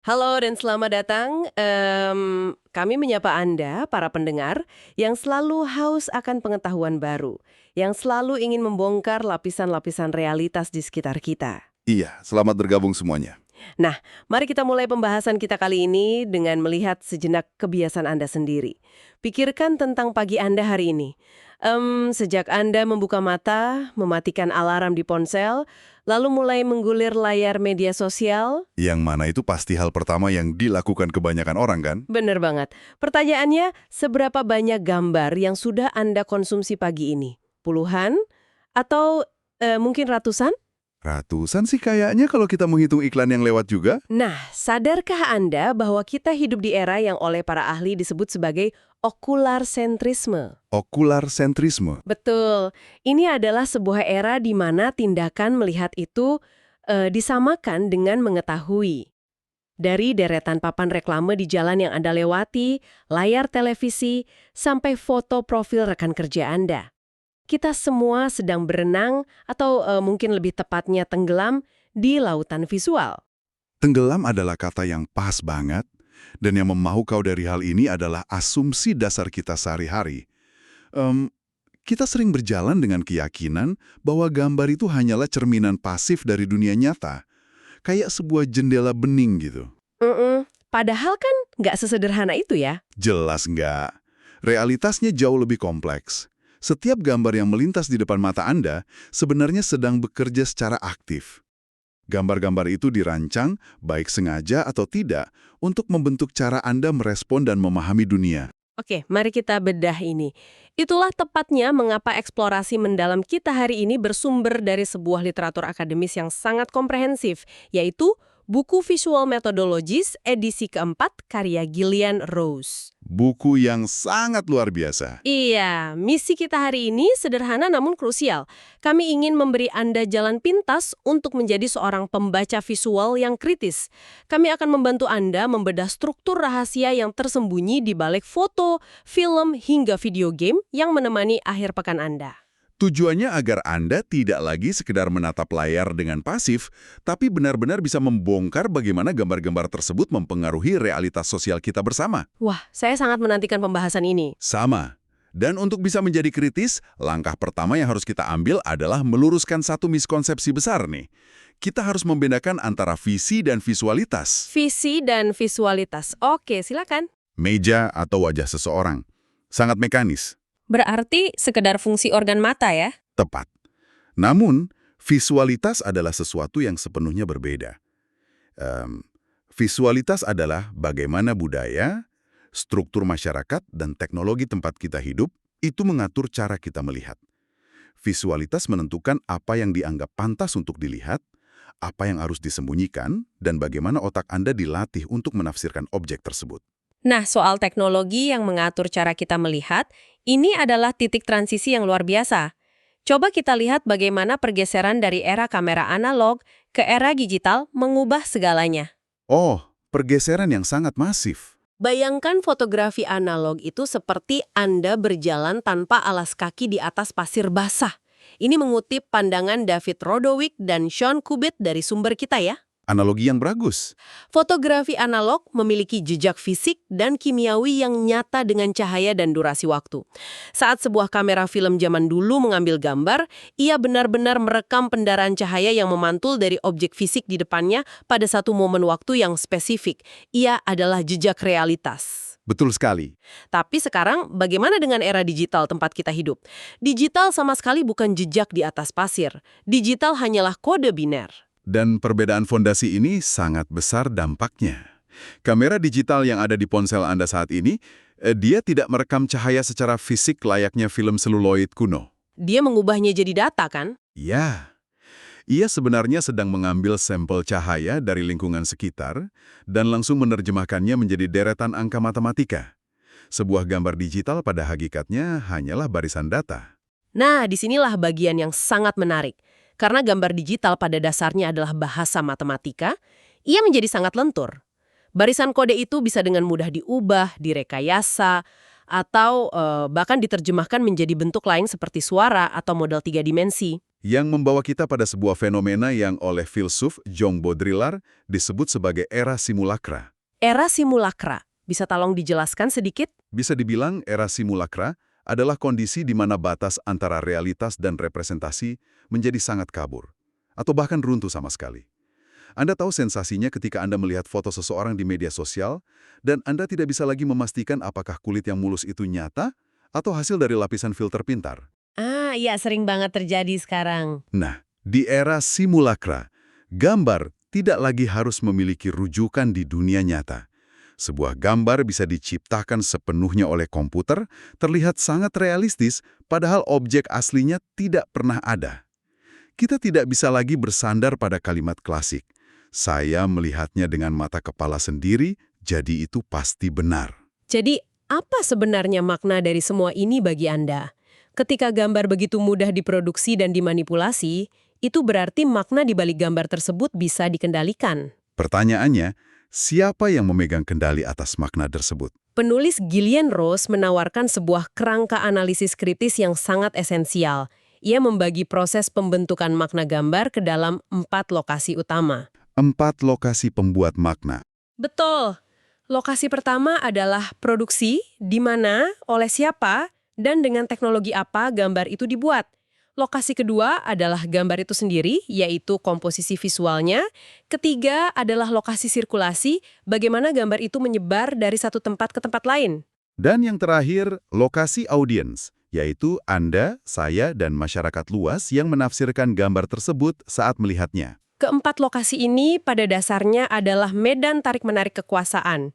Halo dan selamat datang. Kami menyapa Anda, para pendengar, yang selalu haus akan pengetahuan baru, yang selalu ingin membongkar lapisan-lapisan realitas di sekitar kita. Iya, selamat bergabung semuanya. Nah, mari kita mulai pembahasan kita kali ini dengan melihat sejenak kebiasaan Anda sendiri. Pikirkan tentang pagi Anda hari ini. Sejak Anda membuka mata, mematikan alarm di ponsel, lalu mulai menggulir layar media sosial. Yang mana itu pasti hal pertama yang dilakukan kebanyakan orang kan? Bener banget. Pertanyaannya, seberapa banyak gambar yang sudah Anda konsumsi pagi ini? Puluhan? Atau mungkin ratusan? Ratusan sih kayaknya kalau kita menghitung iklan yang lewat juga. Nah, sadarkah Anda bahwa kita hidup di era yang oleh para ahli disebut sebagai okular sentrisme? Okular sentrisme. Betul. Ini adalah sebuah era di mana tindakan melihat itu disamakan dengan mengetahui. Dari deretan papan reklame di jalan yang Anda lewati, layar televisi, sampai foto profil rekan kerja Anda. Kita semua sedang berenang atau mungkin lebih tepatnya tenggelam di lautan visual. Tenggelam adalah kata yang pas banget, dan yang memahukau dari hal ini adalah asumsi dasar kita sehari-hari. Kita sering berjalan dengan keyakinan bahwa gambar itu hanyalah cerminan pasif dari dunia nyata, kayak sebuah jendela bening gitu. Padahal kan nggak sesederhana itu ya. Jelas nggak. Realitasnya jauh lebih kompleks. Setiap gambar yang melintas di depan mata Anda sebenarnya sedang bekerja secara aktif. Gambar-gambar itu dirancang, baik sengaja atau tidak, untuk membentuk cara Anda merespon dan memahami dunia. Oke, mari kita bedah ini. Itulah tepatnya mengapa eksplorasi mendalam kita hari ini bersumber dari sebuah literatur akademis yang sangat komprehensif, yaitu buku Visual Methodologies edisi keempat karya Gillian Rose. Buku yang sangat luar biasa. Iya, misi kita hari ini sederhana namun krusial. Kami ingin memberi Anda jalan pintas untuk menjadi seorang pembaca visual yang kritis. Kami akan membantu Anda membedah struktur rahasia yang tersembunyi di balik foto, film, hingga video game yang menemani akhir pekan Anda. Tujuannya agar Anda tidak lagi sekedar menatap layar dengan pasif, tapi benar-benar bisa membongkar bagaimana gambar-gambar tersebut mempengaruhi realitas sosial kita bersama. Wah, saya sangat menantikan pembahasan ini. Sama. Dan untuk bisa menjadi kritis, langkah pertama yang harus kita ambil adalah meluruskan satu miskonsepsi besar nih. Kita harus membedakan antara visi dan visualitas. Visi dan visualitas. Oke, silakan. Meja atau wajah seseorang. Sangat mekanis. Berarti sekedar fungsi organ mata ya? Tepat. Namun, visualitas adalah sesuatu yang sepenuhnya berbeda. Visualitas adalah bagaimana budaya, struktur masyarakat, dan teknologi tempat kita hidup itu mengatur cara kita melihat. Visualitas menentukan apa yang dianggap pantas untuk dilihat, apa yang harus disembunyikan, dan bagaimana otak Anda dilatih untuk menafsirkan objek tersebut. Nah, soal teknologi yang mengatur cara kita melihat, ini adalah titik transisi yang luar biasa. Coba kita lihat bagaimana pergeseran dari era kamera analog ke era digital mengubah segalanya. Oh, pergeseran yang sangat masif. Bayangkan fotografi analog itu seperti Anda berjalan tanpa alas kaki di atas pasir basah. Ini mengutip pandangan David Rodowijk dan Sean Cubitt dari sumber kita ya. Analogi yang bagus. Fotografi analog memiliki jejak fisik dan kimiawi yang nyata dengan cahaya dan durasi waktu. Saat sebuah kamera film zaman dulu mengambil gambar, ia benar-benar merekam pendarahan cahaya yang memantul dari objek fisik di depannya pada satu momen waktu yang spesifik. Ia adalah jejak realitas. Betul sekali. Tapi sekarang, bagaimana dengan era digital tempat kita hidup? Digital sama sekali bukan jejak di atas pasir. Digital hanyalah kode biner. Dan perbedaan fondasi ini sangat besar dampaknya. Kamera digital yang ada di ponsel Anda saat ini, dia tidak merekam cahaya secara fisik layaknya film seluloid kuno. Dia mengubahnya jadi data, kan? Ya, ia sebenarnya sedang mengambil sampel cahaya dari lingkungan sekitar dan langsung menerjemahkannya menjadi deretan angka matematika. Sebuah gambar digital pada hakikatnya hanyalah barisan data. Nah, disinilah bagian yang sangat menarik. Karena gambar digital pada dasarnya adalah bahasa matematika, ia menjadi sangat lentur. Barisan kode itu bisa dengan mudah diubah, direkayasa, atau bahkan diterjemahkan menjadi bentuk lain seperti suara atau model 3 dimensi. Yang membawa kita pada sebuah fenomena yang oleh filsuf John Baudrillard disebut sebagai era simulakra. Era simulakra. Bisa tolong dijelaskan sedikit? Bisa dibilang era simulakra adalah kondisi di mana batas antara realitas dan representasi menjadi sangat kabur, atau bahkan runtuh sama sekali. Anda tahu sensasinya ketika Anda melihat foto seseorang di media sosial, dan Anda tidak bisa lagi memastikan apakah kulit yang mulus itu nyata atau hasil dari lapisan filter pintar. Ah, iya sering banget terjadi sekarang. Nah, di era simulakra, gambar tidak lagi harus memiliki rujukan di dunia nyata. Sebuah gambar bisa diciptakan sepenuhnya oleh komputer, terlihat sangat realistis, padahal objek aslinya tidak pernah ada. Kita tidak bisa lagi bersandar pada kalimat klasik, "Saya melihatnya dengan mata kepala sendiri, jadi itu pasti benar." Jadi, apa sebenarnya makna dari semua ini bagi Anda? Ketika gambar begitu mudah diproduksi dan dimanipulasi, itu berarti makna di balik gambar tersebut bisa dikendalikan. Pertanyaannya, siapa yang memegang kendali atas makna tersebut? Penulis Gillian Rose menawarkan sebuah kerangka analisis kritis yang sangat esensial. Ia membagi proses pembentukan makna gambar ke dalam 4 lokasi utama. 4 lokasi pembuat makna. Betul. Lokasi pertama adalah produksi, di mana, oleh siapa, dan dengan teknologi apa gambar itu dibuat. Lokasi kedua adalah gambar itu sendiri, yaitu komposisi visualnya. Ketiga adalah lokasi sirkulasi, bagaimana gambar itu menyebar dari satu tempat ke tempat lain. Dan yang terakhir, lokasi audiens, yaitu Anda, saya, dan masyarakat luas yang menafsirkan gambar tersebut saat melihatnya. Keempat lokasi ini pada dasarnya adalah medan tarik-menarik kekuasaan.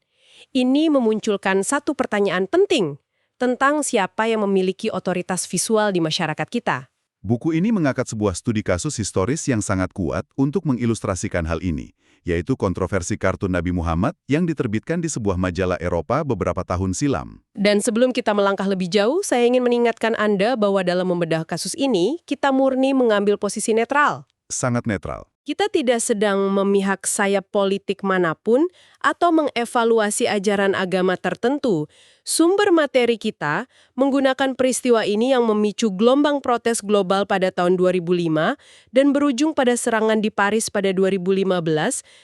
Ini memunculkan satu pertanyaan penting tentang siapa yang memiliki otoritas visual di masyarakat kita. Buku ini mengangkat sebuah studi kasus historis yang sangat kuat untuk mengilustrasikan hal ini, yaitu kontroversi kartun Nabi Muhammad yang diterbitkan di sebuah majalah Eropa beberapa tahun silam. Dan sebelum kita melangkah lebih jauh, saya ingin mengingatkan Anda bahwa dalam membedah kasus ini, kita murni mengambil posisi netral. Sangat netral. Kita tidak sedang memihak sayap politik manapun atau mengevaluasi ajaran agama tertentu. Sumber materi kita menggunakan peristiwa ini yang memicu gelombang protes global pada tahun 2005 dan berujung pada serangan di Paris pada 2015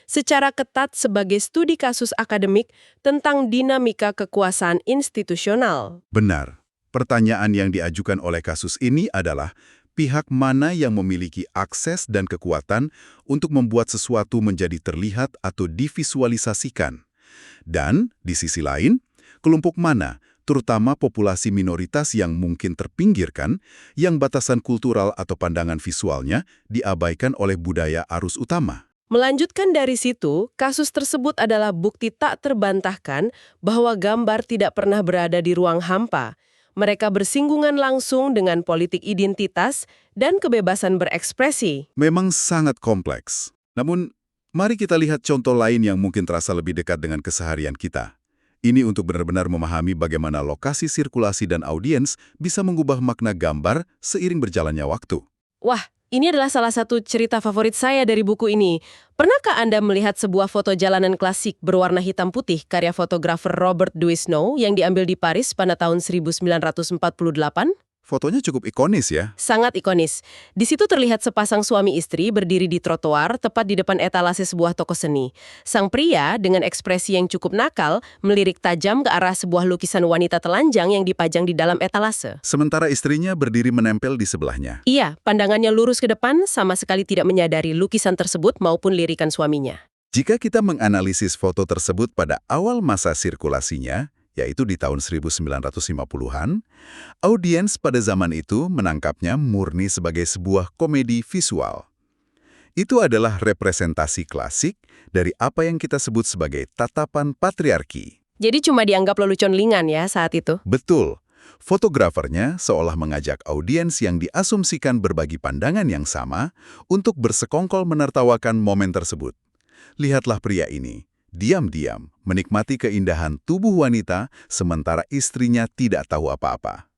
secara ketat sebagai studi kasus akademik tentang dinamika kekuasaan institusional. Benar. Pertanyaan yang diajukan oleh kasus ini adalah, pihak mana yang memiliki akses dan kekuatan untuk membuat sesuatu menjadi terlihat atau divisualisasikan? Dan, di sisi lain, kelompok mana, terutama populasi minoritas yang mungkin terpinggirkan, yang batasan kultural atau pandangan visualnya diabaikan oleh budaya arus utama? Melanjutkan dari situ, kasus tersebut adalah bukti tak terbantahkan bahwa gambar tidak pernah berada di ruang hampa. Mereka bersinggungan langsung dengan politik identitas dan kebebasan berekspresi. Memang sangat kompleks. Namun, mari kita lihat contoh lain yang mungkin terasa lebih dekat dengan keseharian kita. Ini untuk benar-benar memahami bagaimana lokasi sirkulasi dan audiens bisa mengubah makna gambar seiring berjalannya waktu. Wah, ini adalah salah satu cerita favorit saya dari buku ini. Pernahkah Anda melihat sebuah foto jalanan klasik berwarna hitam putih karya fotografer Robert Duisneau yang diambil di Paris pada tahun 1948? Fotonya cukup ikonis ya. Sangat ikonis. Di situ terlihat sepasang suami istri berdiri di trotoar tepat di depan etalase sebuah toko seni. Sang pria dengan ekspresi yang cukup nakal melirik tajam ke arah sebuah lukisan wanita telanjang yang dipajang di dalam etalase. Sementara istrinya berdiri menempel di sebelahnya. Iya, pandangannya lurus ke depan sama sekali tidak menyadari lukisan tersebut maupun lirikan suaminya. Jika kita menganalisis foto tersebut pada awal masa sirkulasinya, yaitu di tahun 1950-an, audiens pada zaman itu menangkapnya murni sebagai sebuah komedi visual. Itu adalah representasi klasik dari apa yang kita sebut sebagai tatapan patriarki. Jadi cuma dianggap lelucon ringan ya saat itu? Betul. Fotografernya seolah mengajak audiens yang diasumsikan berbagi pandangan yang sama untuk bersekongkol menertawakan momen tersebut. Lihatlah pria ini. Diam-diam menikmati keindahan tubuh wanita sementara istrinya tidak tahu apa-apa.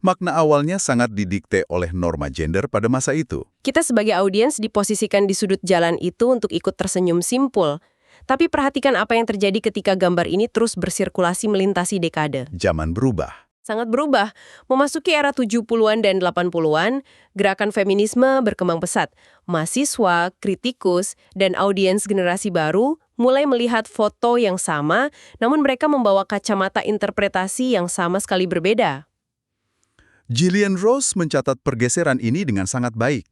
Makna awalnya sangat didikte oleh norma gender pada masa itu. Kita sebagai audiens diposisikan di sudut jalan itu untuk ikut tersenyum simpul. Tapi perhatikan apa yang terjadi ketika gambar ini terus bersirkulasi melintasi dekade. Zaman berubah. Sangat berubah. Memasuki era 70-an dan 80-an, gerakan feminisme berkembang pesat. Mahasiswa, kritikus, dan audiens generasi baru mulai melihat foto yang sama, namun mereka membawa kacamata interpretasi yang sama sekali berbeda. Gillian Rose mencatat pergeseran ini dengan sangat baik.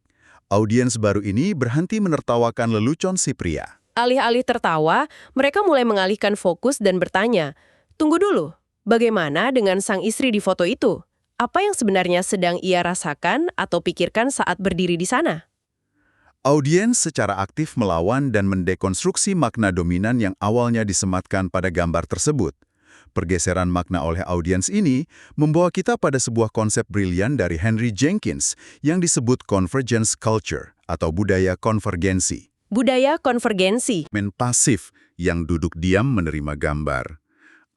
Audiens baru ini berhenti menertawakan lelucon si pria. Alih-alih tertawa, mereka mulai mengalihkan fokus dan bertanya, "Tunggu dulu, bagaimana dengan sang istri di foto itu? Apa yang sebenarnya sedang ia rasakan atau pikirkan saat berdiri di sana?" Audiens secara aktif melawan dan mendekonstruksi makna dominan yang awalnya disematkan pada gambar tersebut. Pergeseran makna oleh audiens ini membawa kita pada sebuah konsep brilian dari Henry Jenkins yang disebut convergence culture atau budaya konvergensi. Budaya konvergensi. Pasif yang duduk diam menerima gambar.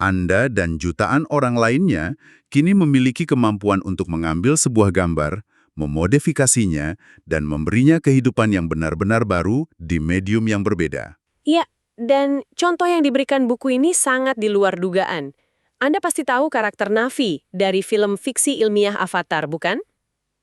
Anda dan jutaan orang lainnya kini memiliki kemampuan untuk mengambil sebuah gambar, memodifikasinya, dan memberinya kehidupan yang benar-benar baru di medium yang berbeda. Iya, dan contoh yang diberikan buku ini sangat di luar dugaan. Anda pasti tahu karakter Na'vi dari film fiksi ilmiah Avatar, bukan?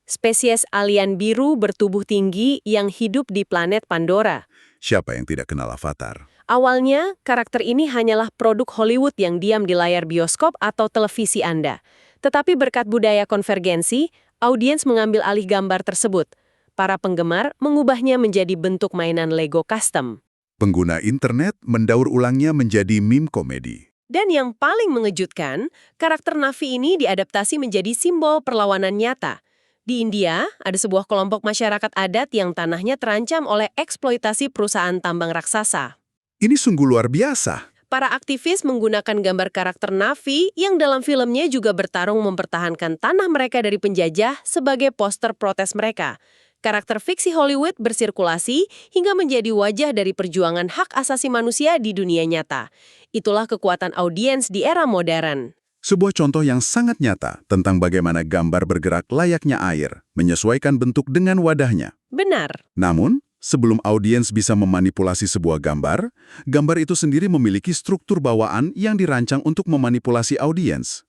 Spesies alien biru bertubuh tinggi yang hidup di planet Pandora. Siapa yang tidak kenal Avatar? Awalnya, karakter ini hanyalah produk Hollywood yang diam di layar bioskop atau televisi Anda. Tetapi berkat budaya konvergensi, audiens mengambil alih gambar tersebut. Para penggemar mengubahnya menjadi bentuk mainan Lego custom. Pengguna internet mendaur ulangnya menjadi meme komedi. Dan yang paling mengejutkan, karakter Na'vi ini diadaptasi menjadi simbol perlawanan nyata. Di India, ada sebuah kelompok masyarakat adat yang tanahnya terancam oleh eksploitasi perusahaan tambang raksasa. Ini sungguh luar biasa. Para aktivis menggunakan gambar karakter Na'vi yang dalam filmnya juga bertarung mempertahankan tanah mereka dari penjajah sebagai poster protes mereka. Karakter fiksi Hollywood bersirkulasi hingga menjadi wajah dari perjuangan hak asasi manusia di dunia nyata. Itulah kekuatan audiens di era modern. Sebuah contoh yang sangat nyata tentang bagaimana gambar bergerak layaknya air, menyesuaikan bentuk dengan wadahnya. Benar. Namun, sebelum audiens bisa memanipulasi sebuah gambar, gambar itu sendiri memiliki struktur bawaan yang dirancang untuk memanipulasi audiens.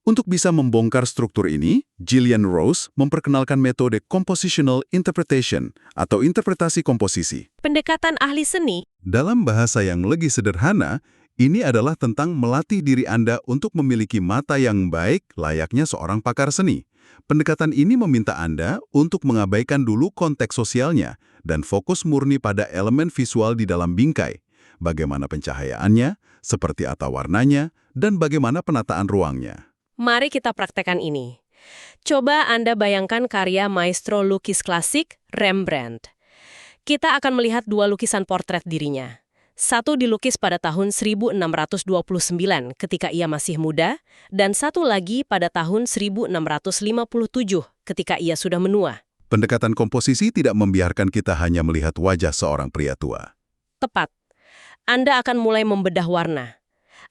Untuk bisa membongkar struktur ini, Gillian Rose memperkenalkan metode compositional interpretation atau interpretasi komposisi. Pendekatan ahli seni. Dalam bahasa yang lebih sederhana, ini adalah tentang melatih diri Anda untuk memiliki mata yang baik layaknya seorang pakar seni. Pendekatan ini meminta Anda untuk mengabaikan dulu konteks sosialnya dan fokus murni pada elemen visual di dalam bingkai. Bagaimana pencahayaannya, seperti apa warnanya, dan bagaimana penataan ruangnya. Mari kita praktekkan ini. Coba Anda bayangkan karya maestro lukis klasik, Rembrandt. Kita akan melihat dua lukisan portret dirinya. Satu dilukis pada tahun 1629 ketika ia masih muda, dan satu lagi pada tahun 1657 ketika ia sudah menua. Pendekatan komposisi tidak membiarkan kita hanya melihat wajah seorang pria tua. Tepat. Anda akan mulai membedah warna.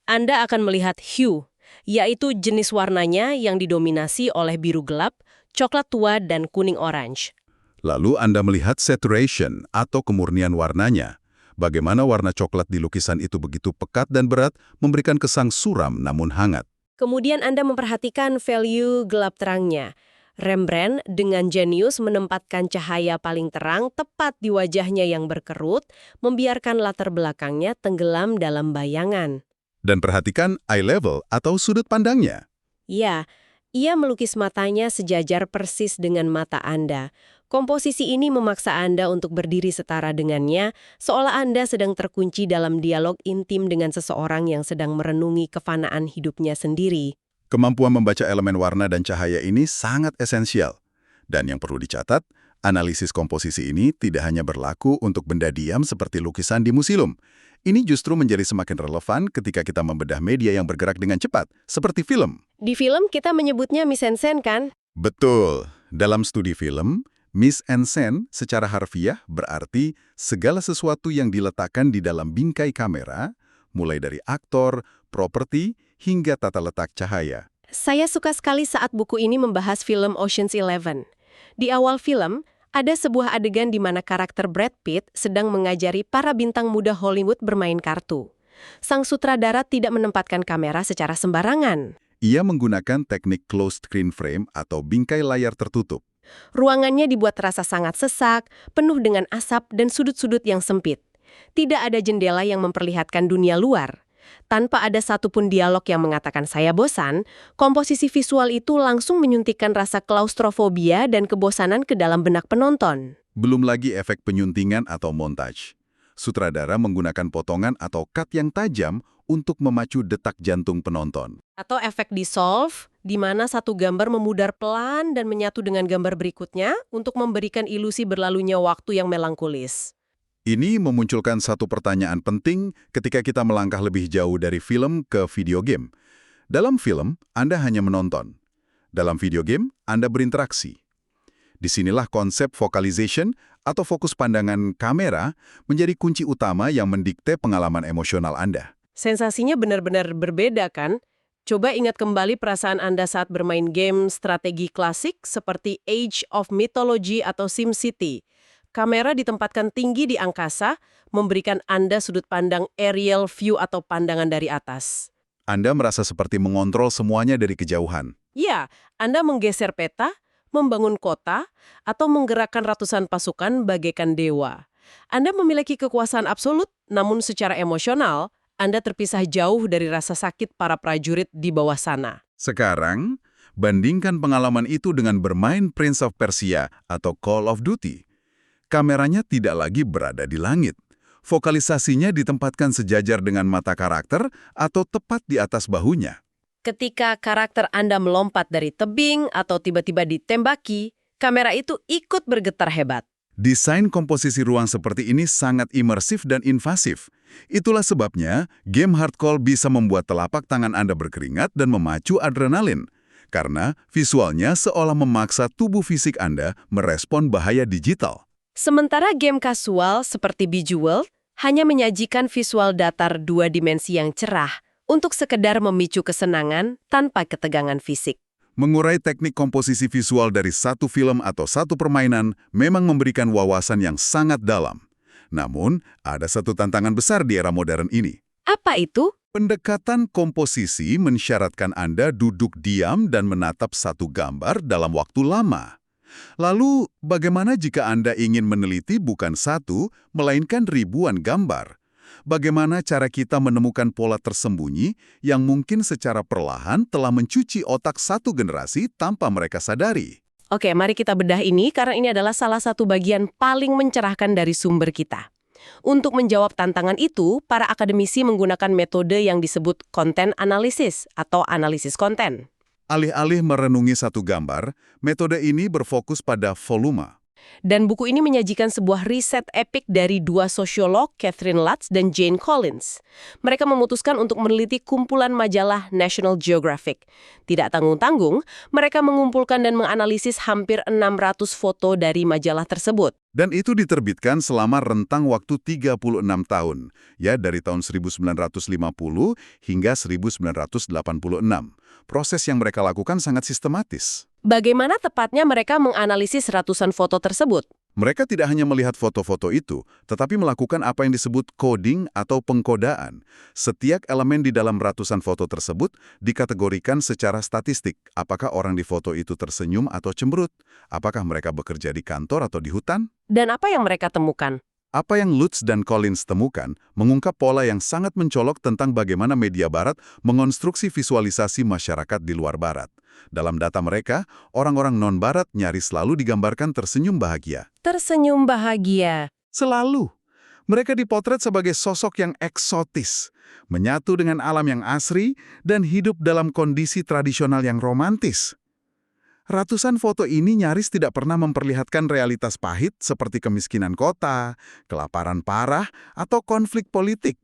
Anda akan melihat hue, yaitu jenis warnanya yang didominasi oleh biru gelap, coklat tua, dan kuning orange. Lalu Anda melihat saturation atau kemurnian warnanya. Bagaimana warna coklat di lukisan itu begitu pekat dan berat, memberikan kesan suram namun hangat. Kemudian Anda memperhatikan value gelap terangnya. Rembrandt dengan jenius menempatkan cahaya paling terang tepat di wajahnya yang berkerut, membiarkan latar belakangnya tenggelam dalam bayangan. Dan perhatikan eye level atau sudut pandangnya. Ya, ia melukis matanya sejajar persis dengan mata Anda. Komposisi ini memaksa Anda untuk berdiri setara dengannya, seolah Anda sedang terkunci dalam dialog intim dengan seseorang yang sedang merenungi kefanaan hidupnya sendiri. Kemampuan membaca elemen warna dan cahaya ini sangat esensial. Dan yang perlu dicatat, analisis komposisi ini tidak hanya berlaku untuk benda diam seperti lukisan di museum. Ini justru menjadi semakin relevan ketika kita membedah media yang bergerak dengan cepat, seperti film. Di film kita menyebutnya mise-en-scène, kan? Betul. Dalam studi film, mise-en-scène secara harfiah berarti segala sesuatu yang diletakkan di dalam bingkai kamera, mulai dari aktor, properti, hingga tata letak cahaya. Saya suka sekali saat buku ini membahas film Ocean's 11. Di awal film, ada sebuah adegan di mana karakter Brad Pitt sedang mengajari para bintang muda Hollywood bermain kartu. Sang sutradara tidak menempatkan kamera secara sembarangan. Ia menggunakan teknik closed screen frame atau bingkai layar tertutup. Ruangannya dibuat terasa sangat sesak, penuh dengan asap dan sudut-sudut yang sempit. Tidak ada jendela yang memperlihatkan dunia luar. Tanpa ada satupun dialog yang mengatakan saya bosan, komposisi visual itu langsung menyuntikkan rasa klaustrofobia dan kebosanan ke dalam benak penonton. Belum lagi efek penyuntingan atau montage. Sutradara menggunakan potongan atau cut yang tajam untuk memacu detak jantung penonton. Atau efek dissolve, di mana satu gambar memudar pelan dan menyatu dengan gambar berikutnya untuk memberikan ilusi berlalunya waktu yang melankolis. Ini memunculkan satu pertanyaan penting ketika kita melangkah lebih jauh dari film ke video game. Dalam film, Anda hanya menonton. Dalam video game, Anda berinteraksi. Disinilah konsep focalization atau fokus pandangan kamera menjadi kunci utama yang mendikte pengalaman emosional Anda. Sensasinya benar-benar berbeda kan? Coba ingat kembali perasaan Anda saat bermain game strategi klasik seperti Age of Mythology atau SimCity. Kamera ditempatkan tinggi di angkasa, memberikan Anda sudut pandang aerial view atau pandangan dari atas. Anda merasa seperti mengontrol semuanya dari kejauhan. Ya, Anda menggeser peta, membangun kota, atau menggerakkan ratusan pasukan bagaikan dewa. Anda memiliki kekuasaan absolut, namun secara emosional, Anda terpisah jauh dari rasa sakit para prajurit di bawah sana. Sekarang, bandingkan pengalaman itu dengan bermain Prince of Persia atau Call of Duty. Kameranya tidak lagi berada di langit. Vokalisasinya ditempatkan sejajar dengan mata karakter atau tepat di atas bahunya. Ketika karakter Anda melompat dari tebing atau tiba-tiba ditembaki, kamera itu ikut bergetar hebat. Desain komposisi ruang seperti ini sangat imersif dan invasif. Itulah sebabnya game hardcore bisa membuat telapak tangan Anda berkeringat dan memacu adrenalin. Karena visualnya seolah memaksa tubuh fisik Anda merespon bahaya digital. Sementara game kasual seperti Bejeweled hanya menyajikan visual datar dua dimensi yang cerah untuk sekedar memicu kesenangan tanpa ketegangan fisik. Mengurai teknik komposisi visual dari satu film atau satu permainan memang memberikan wawasan yang sangat dalam. Namun, ada satu tantangan besar di era modern ini. Apa itu? Pendekatan komposisi mensyaratkan Anda duduk diam dan menatap satu gambar dalam waktu lama. Lalu, bagaimana jika Anda ingin meneliti bukan satu, melainkan ribuan gambar? Bagaimana cara kita menemukan pola tersembunyi yang mungkin secara perlahan telah mencuci otak satu generasi tanpa mereka sadari? Oke, mari kita bedah ini karena ini adalah salah satu bagian paling mencerahkan dari sumber kita. Untuk menjawab tantangan itu, para akademisi menggunakan metode yang disebut content analysis atau analisis konten. Alih-alih merenungi satu gambar, metode ini berfokus pada volume. Dan buku ini menyajikan sebuah riset epik dari dua sosiolog, Catherine Lutz dan Jane Collins. Mereka memutuskan untuk meneliti kumpulan majalah National Geographic. Tidak tanggung-tanggung, mereka mengumpulkan dan menganalisis hampir 600 foto dari majalah tersebut. Dan itu diterbitkan selama rentang waktu 36 tahun, ya dari tahun 1950 hingga 1986. Proses yang mereka lakukan sangat sistematis. Bagaimana tepatnya mereka menganalisis ratusan foto tersebut? Mereka tidak hanya melihat foto-foto itu, tetapi melakukan apa yang disebut coding atau pengkodaan. Setiap elemen di dalam ratusan foto tersebut dikategorikan secara statistik. Apakah orang di foto itu tersenyum atau cemberut? Apakah mereka bekerja di kantor atau di hutan? Dan apa yang mereka temukan? Apa yang Lutz dan Collins temukan mengungkap pola yang sangat mencolok tentang bagaimana media barat mengonstruksi visualisasi masyarakat di luar barat. Dalam data mereka, orang-orang non-barat nyaris selalu digambarkan tersenyum bahagia. Tersenyum bahagia. Selalu. Mereka dipotret sebagai sosok yang eksotis, menyatu dengan alam yang asri, dan hidup dalam kondisi tradisional yang romantis. Ratusan foto ini nyaris tidak pernah memperlihatkan realitas pahit seperti kemiskinan kota, kelaparan parah, atau konflik politik.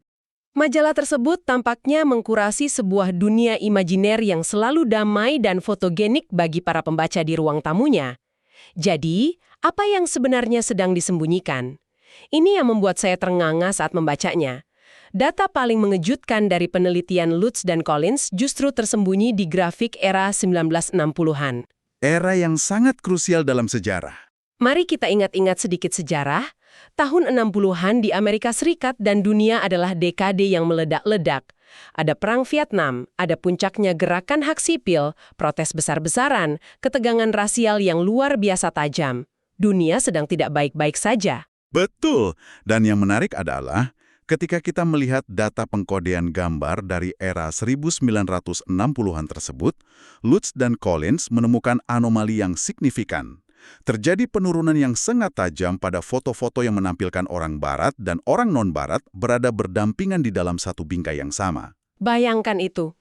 Majalah tersebut tampaknya mengkurasi sebuah dunia imajiner yang selalu damai dan fotogenik bagi para pembaca di ruang tamunya. Jadi, apa yang sebenarnya sedang disembunyikan? Ini yang membuat saya ternganga saat membacanya. Data paling mengejutkan dari penelitian Lutz dan Collins justru tersembunyi di grafik era 1960-an. Era yang sangat krusial dalam sejarah. Mari kita ingat-ingat sedikit sejarah. Tahun 60-an di Amerika Serikat dan dunia adalah dekade yang meledak-ledak. Ada Perang Vietnam, ada puncaknya gerakan hak sipil, protes besar-besaran, ketegangan rasial yang luar biasa tajam. Dunia sedang tidak baik-baik saja. Betul. Dan yang menarik adalah ketika kita melihat data pengkodean gambar dari era 1960-an tersebut, Lutz dan Collins menemukan anomali yang signifikan. Terjadi penurunan yang sangat tajam pada foto-foto yang menampilkan orang barat dan orang non-barat berada berdampingan di dalam satu bingkai yang sama. Bayangkan itu.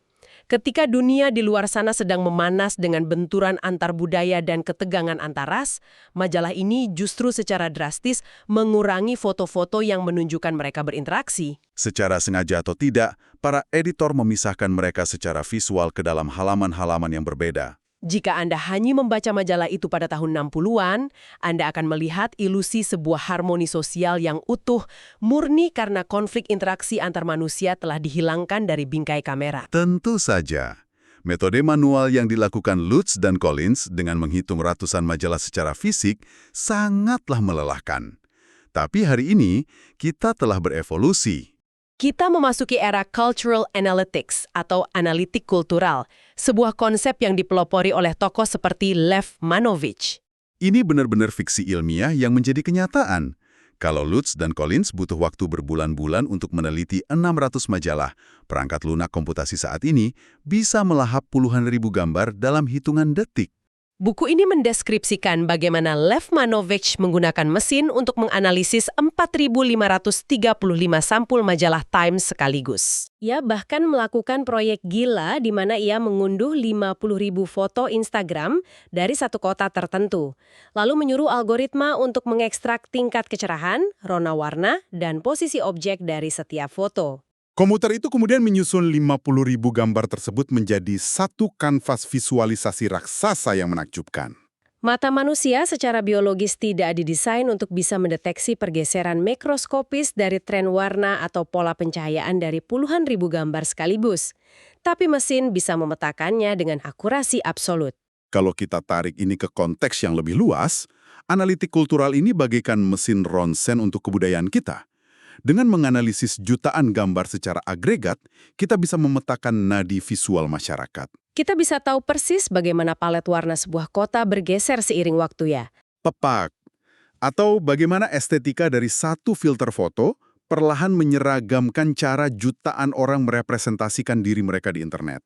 Ketika dunia di luar sana sedang memanas dengan benturan antar budaya dan ketegangan antar ras, majalah ini justru secara drastis mengurangi foto-foto yang menunjukkan mereka berinteraksi. Secara sengaja atau tidak, para editor memisahkan mereka secara visual ke dalam halaman-halaman yang berbeda. Jika Anda hanya membaca majalah itu pada tahun 60-an, Anda akan melihat ilusi sebuah harmoni sosial yang utuh, murni karena konflik interaksi antar manusia telah dihilangkan dari bingkai kamera. Tentu saja. Metode manual yang dilakukan Lutz dan Collins dengan menghitung ratusan majalah secara fisik sangatlah melelahkan. Tapi hari ini, kita telah berevolusi. Kita memasuki era cultural analytics atau analitik kultural, sebuah konsep yang dipelopori oleh tokoh seperti Lev Manovich. Ini benar-benar fiksi ilmiah yang menjadi kenyataan. Kalau Lutz dan Collins butuh waktu berbulan-bulan untuk meneliti 600 majalah, perangkat lunak komputasi saat ini bisa melahap puluhan ribu gambar dalam hitungan detik. Buku ini mendeskripsikan bagaimana Lev Manovich menggunakan mesin untuk menganalisis 4.535 sampul majalah Time sekaligus. Ia bahkan melakukan proyek gila di mana ia mengunduh 50.000 foto Instagram dari satu kota tertentu, lalu menyuruh algoritma untuk mengekstrak tingkat kecerahan, rona warna, dan posisi objek dari setiap foto. Komputer itu kemudian menyusun 50.000 gambar tersebut menjadi satu kanvas visualisasi raksasa yang menakjubkan. Mata manusia secara biologis tidak didesain untuk bisa mendeteksi pergeseran mikroskopis dari tren warna atau pola pencahayaan dari puluhan ribu gambar sekaligus. Tapi mesin bisa memetakannya dengan akurasi absolut. Kalau kita tarik ini ke konteks yang lebih luas, analitik kultural ini bagaikan mesin ronsen untuk kebudayaan kita. Dengan menganalisis jutaan gambar secara agregat, kita bisa memetakan nadi visual masyarakat. Kita bisa tahu persis bagaimana palet warna sebuah kota bergeser seiring waktu ya. Tepat. Atau bagaimana estetika dari satu filter foto perlahan menyeragamkan cara jutaan orang merepresentasikan diri mereka di internet.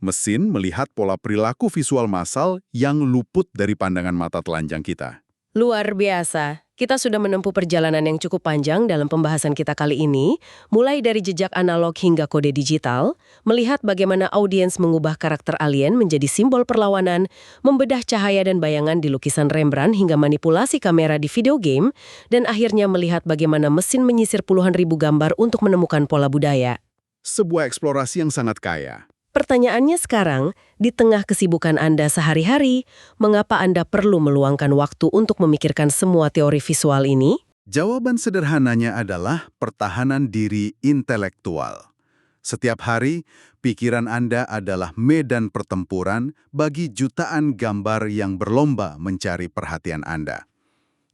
Mesin melihat pola perilaku visual massal yang luput dari pandangan mata telanjang kita. Luar biasa. Kita sudah menempuh perjalanan yang cukup panjang dalam pembahasan kita kali ini, mulai dari jejak analog hingga kode digital, melihat bagaimana audiens mengubah karakter alien menjadi simbol perlawanan, membedah cahaya dan bayangan di lukisan Rembrandt hingga manipulasi kamera di video game, dan akhirnya melihat bagaimana mesin menyisir puluhan ribu gambar untuk menemukan pola budaya. Sebuah eksplorasi yang sangat kaya. Pertanyaannya sekarang, di tengah kesibukan Anda sehari-hari, mengapa Anda perlu meluangkan waktu untuk memikirkan semua teori visual ini? Jawaban sederhananya adalah pertahanan diri intelektual. Setiap hari, pikiran Anda adalah medan pertempuran bagi jutaan gambar yang berlomba mencari perhatian Anda.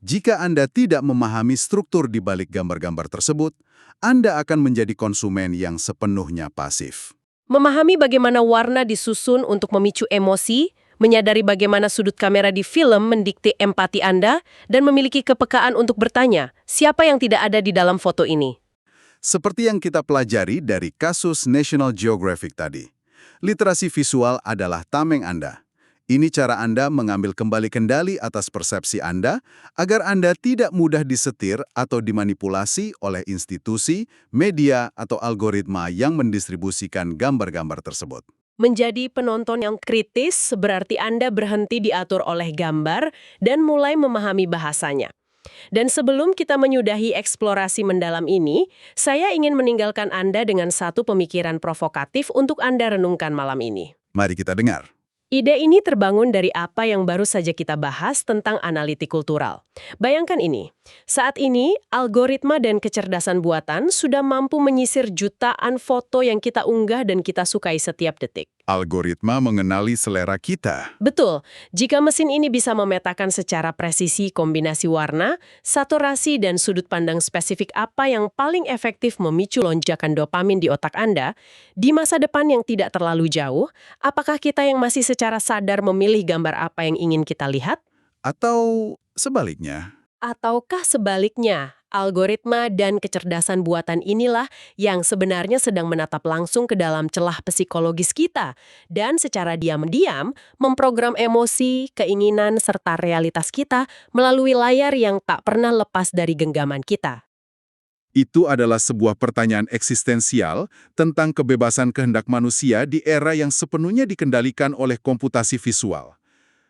Jika Anda tidak memahami struktur di balik gambar-gambar tersebut, Anda akan menjadi konsumen yang sepenuhnya pasif. Memahami bagaimana warna disusun untuk memicu emosi, menyadari bagaimana sudut kamera di film mendikte empati Anda, dan memiliki kepekaan untuk bertanya, siapa yang tidak ada di dalam foto ini? Seperti yang kita pelajari dari kasus National Geographic tadi, literasi visual adalah tameng Anda. Ini cara Anda mengambil kembali kendali atas persepsi Anda agar Anda tidak mudah disetir atau dimanipulasi oleh institusi, media, atau algoritma yang mendistribusikan gambar-gambar tersebut. Menjadi penonton yang kritis berarti Anda berhenti diatur oleh gambar dan mulai memahami bahasanya. Dan sebelum kita menyudahi eksplorasi mendalam ini, saya ingin meninggalkan Anda dengan satu pemikiran provokatif untuk Anda renungkan malam ini. Mari kita dengar. Ide ini terbangun dari apa yang baru saja kita bahas tentang analitik kultural. Bayangkan ini, Saat ini, algoritma dan kecerdasan buatan sudah mampu menyisir jutaan foto yang kita unggah dan kita sukai setiap detik. Algoritma mengenali selera kita. Betul, jika mesin ini bisa memetakan secara presisi kombinasi warna, saturasi, dan sudut pandang spesifik apa yang paling efektif memicu lonjakan dopamin di otak Anda, di masa depan yang tidak terlalu jauh, apakah kita yang masih secara sadar memilih gambar apa yang ingin kita lihat? Atau sebaliknya? Ataukah sebaliknya, algoritma dan kecerdasan buatan inilah yang sebenarnya sedang menatap langsung ke dalam celah psikologis kita dan secara diam-diam memprogram emosi, keinginan, serta realitas kita melalui layar yang tak pernah lepas dari genggaman kita. Itu adalah sebuah pertanyaan eksistensial tentang kebebasan kehendak manusia di era yang sepenuhnya dikendalikan oleh komputasi visual.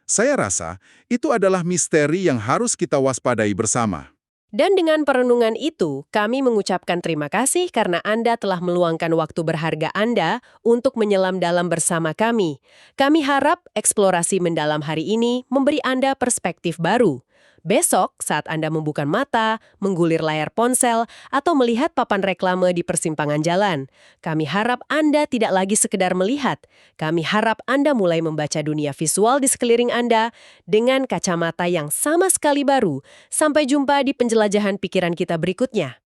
Saya rasa itu adalah misteri yang harus kita waspadai bersama. Dan dengan perenungan itu, kami mengucapkan terima kasih karena Anda telah meluangkan waktu berharga Anda untuk menyelam dalam bersama kami. Kami harap eksplorasi mendalam hari ini memberi Anda perspektif baru. Besok, saat Anda membuka mata, menggulir layar ponsel, atau melihat papan reklame di persimpangan jalan, kami harap Anda tidak lagi sekedar melihat. Kami harap Anda mulai membaca dunia visual di sekeliling Anda dengan kacamata yang sama sekali baru. Sampai jumpa di penjelajahan pikiran kita berikutnya.